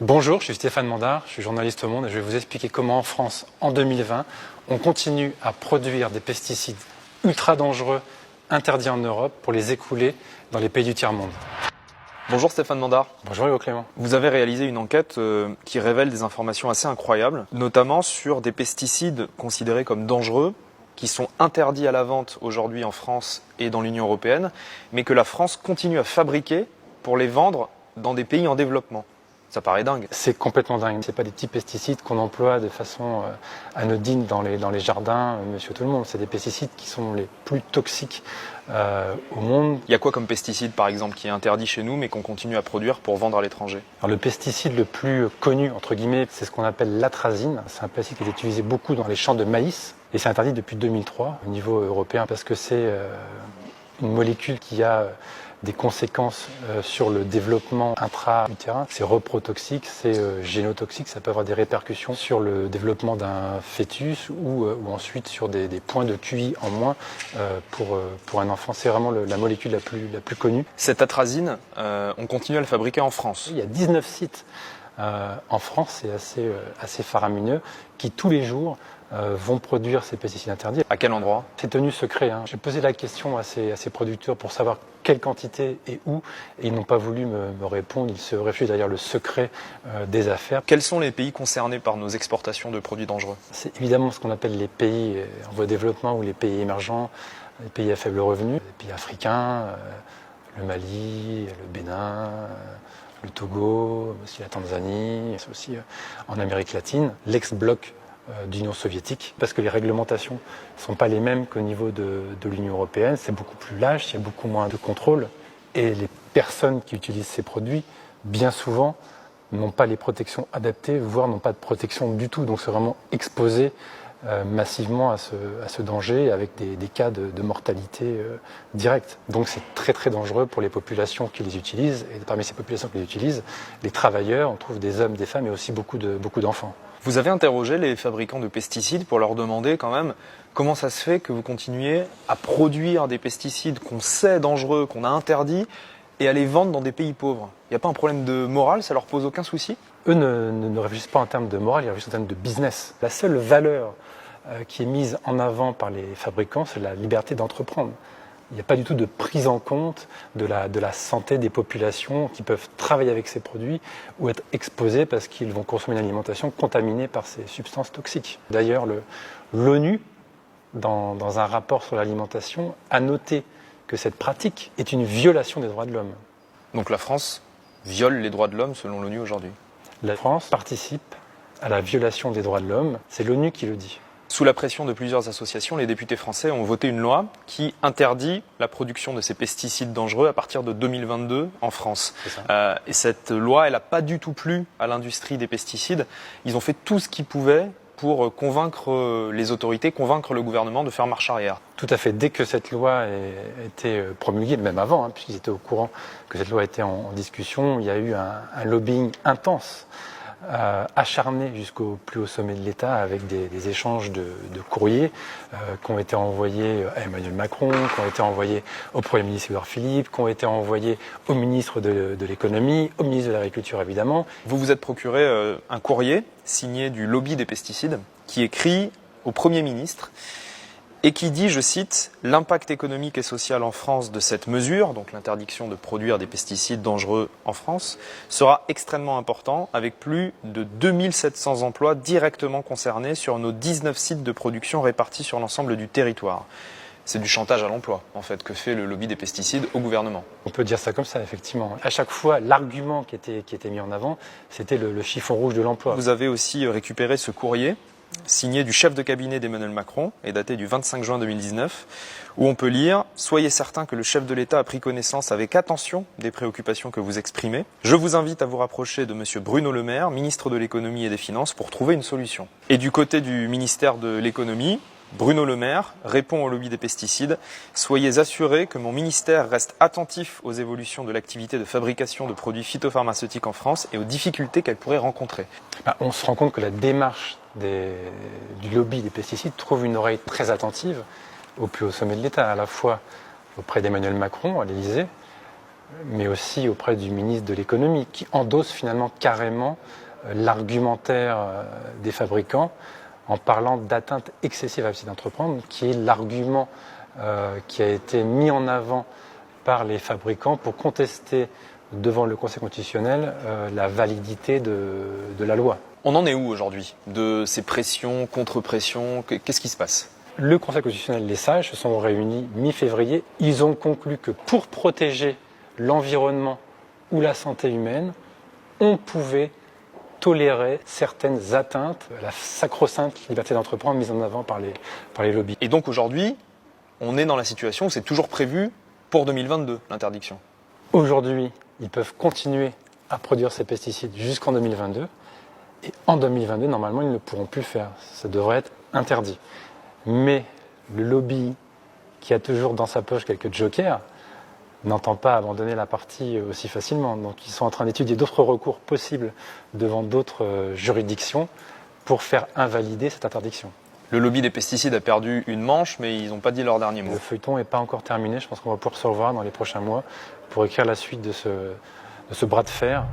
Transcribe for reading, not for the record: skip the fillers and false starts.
Bonjour, je suis Stéphane Mandard, je suis journaliste au Monde et je vais vous expliquer comment en France, en 2020, on continue à produire des pesticides ultra dangereux, interdits en Europe, pour les écouler dans les pays du tiers-monde. Bonjour Stéphane Mandard. Bonjour Hugo Clément. Vous avez réalisé une enquête qui révèle des informations assez incroyables, notamment sur des pesticides considérés comme dangereux, qui sont interdits à la vente aujourd'hui en France et dans l'Union européenne, mais que la France continue à fabriquer pour les vendre dans des pays en développement. Ça paraît dingue. C'est complètement dingue. C'est pas des petits pesticides qu'on emploie de façon anodine dans les jardins, monsieur tout le monde. C'est des pesticides qui sont les plus toxiques au monde. Il y a quoi comme pesticide par exemple qui est interdit chez nous mais qu'on continue à produire pour vendre à l'étranger? Alors, le pesticide le plus connu, entre guillemets, c'est ce qu'on appelle l'atrazine. C'est un pesticide qui est utilisé beaucoup dans les champs de maïs et c'est interdit depuis 2003 au niveau européen parce que c'est une molécule qui a des conséquences sur le développement intra-utérin. C'est reprotoxique, c'est génotoxique, ça peut avoir des répercussions sur le développement d'un fœtus ou ensuite sur des points de QI en moins pour un enfant. C'est vraiment la molécule la plus connue. Cette atrazine, on continue à le fabriquer en France. Il y a 19 sites en France, c'est assez faramineux, qui tous les jours vont produire ces pesticides interdits. À quel endroit? C'est tenu secret. J'ai posé la question à ces producteurs pour savoir quelle quantité et où, et ils n'ont pas voulu me répondre. Ils se réfugient derrière le secret des affaires. Quels sont les pays concernés par nos exportations de produits dangereux? C'est évidemment ce qu'on appelle les pays en voie de développement ou les pays émergents, les pays à faible revenu, les pays africains, le Mali, le Bénin, le Togo, aussi la Tanzanie, c'est aussi en Amérique latine, l'ex-bloc d'Union soviétique, parce que les réglementations ne sont pas les mêmes qu'au niveau de l'Union européenne. C'est beaucoup plus large, il y a beaucoup moins de contrôle. Et les personnes qui utilisent ces produits, bien souvent, n'ont pas les protections adaptées, voire n'ont pas de protection du tout. Donc c'est vraiment exposé massivement à ce danger, avec des cas de mortalité directe. Donc c'est très très dangereux pour les populations qui les utilisent. Et parmi ces populations qui les utilisent, les travailleurs, on trouve des hommes, des femmes et aussi beaucoup d'enfants. Vous avez interrogé les fabricants de pesticides pour leur demander quand même comment ça se fait que vous continuez à produire des pesticides qu'on sait dangereux, qu'on a interdits, et à les vendre dans des pays pauvres. Il n'y a pas un problème de morale, ça leur pose aucun souci? Eux ne réfléchissent pas en termes de morale, ils réfléchissent en termes de business. La seule valeur qui est mise en avant par les fabricants, c'est la liberté d'entreprendre. Il n'y a pas du tout de prise en compte de la santé des populations qui peuvent travailler avec ces produits ou être exposés parce qu'ils vont consommer une alimentation contaminée par ces substances toxiques. D'ailleurs, l'ONU, dans un rapport sur l'alimentation, a noté que cette pratique est une violation des droits de l'homme. Donc la France viole les droits de l'homme selon l'ONU aujourd'hui? La France participe à la violation des droits de l'homme, c'est l'ONU qui le dit. Sous la pression de plusieurs associations, les députés français ont voté une loi qui interdit la production de ces pesticides dangereux à partir de 2022 en France. Et cette loi, elle n'a pas du tout plu à l'industrie des pesticides. Ils ont fait tout ce qu'ils pouvaient pour convaincre les autorités, convaincre le gouvernement de faire marche arrière. Tout à fait. Dès que cette loi a été promulguée, même avant, puisqu'ils étaient au courant que cette loi était en discussion, il y a eu un lobbying intense, acharné jusqu'au plus haut sommet de l'État, avec des échanges de courriers qui ont été envoyés à Emmanuel Macron, qui ont été envoyés au Premier ministre Édouard Philippe, qui ont été envoyés au ministre de l'Économie, au ministre de l'Agriculture évidemment. Vous vous êtes procuré un courrier signé du lobby des pesticides qui écrit au Premier ministre et qui dit, je cite, « L'impact économique et social en France de cette mesure, donc l'interdiction de produire des pesticides dangereux en France, sera extrêmement important, avec plus de 2700 emplois directement concernés sur nos 19 sites de production répartis sur l'ensemble du territoire. » C'est du chantage à l'emploi, en fait, que fait le lobby des pesticides au gouvernement. On peut dire ça comme ça, effectivement. À chaque fois, l'argument qui était mis en avant, c'était le chiffon rouge de l'emploi. Vous avez aussi récupéré ce courrier signé du chef de cabinet d'Emmanuel Macron et daté du 25 juin 2019, où on peut lire « Soyez certains que le chef de l'État a pris connaissance avec attention des préoccupations que vous exprimez. Je vous invite à vous rapprocher de M. Bruno Le Maire, ministre de l'Économie et des Finances, pour trouver une solution. » Et du côté du ministère de l'Économie, Bruno Le Maire répond au lobby des pesticides « Soyez assurés que mon ministère reste attentif aux évolutions de l'activité de fabrication de produits phytopharmaceutiques en France et aux difficultés qu'elle pourrait rencontrer. » On se rend compte que la démarche du lobby des pesticides trouve une oreille très attentive au plus haut sommet de l'État, à la fois auprès d'Emmanuel Macron à l'Élysée, mais aussi auprès du ministre de l'économie, qui endosse finalement carrément l'argumentaire des fabricants en parlant d'atteinte excessive à la liberté d'entreprendre, qui est l'argument qui a été mis en avant par les fabricants pour contester devant le Conseil constitutionnel la validité de la loi. On en est où aujourd'hui de ces pressions, contre-pressions? Qu'est-ce qui se passe? Le Conseil constitutionnel, les sages, se sont réunis mi-février. Ils ont conclu que pour protéger l'environnement ou la santé humaine, on pouvait tolérer certaines atteintes à la sacro-sainte liberté d'entreprendre mise en avant par les lobbies. Et donc aujourd'hui, on est dans la situation où c'est toujours prévu pour 2022, l'interdiction. Aujourd'hui, ils peuvent continuer à produire ces pesticides jusqu'en 2022. Et en 2022, normalement, ils ne pourront plus le faire. Ça devrait être interdit. Mais le lobby, qui a toujours dans sa poche quelques jokers, n'entend pas abandonner la partie aussi facilement. Donc ils sont en train d'étudier d'autres recours possibles devant d'autres juridictions pour faire invalider cette interdiction. Le lobby des pesticides a perdu une manche, mais ils n'ont pas dit leur dernier mot. Le feuilleton n'est pas encore terminé. Je pense qu'on va pouvoir se revoir dans les prochains mois pour écrire la suite de ce bras de fer.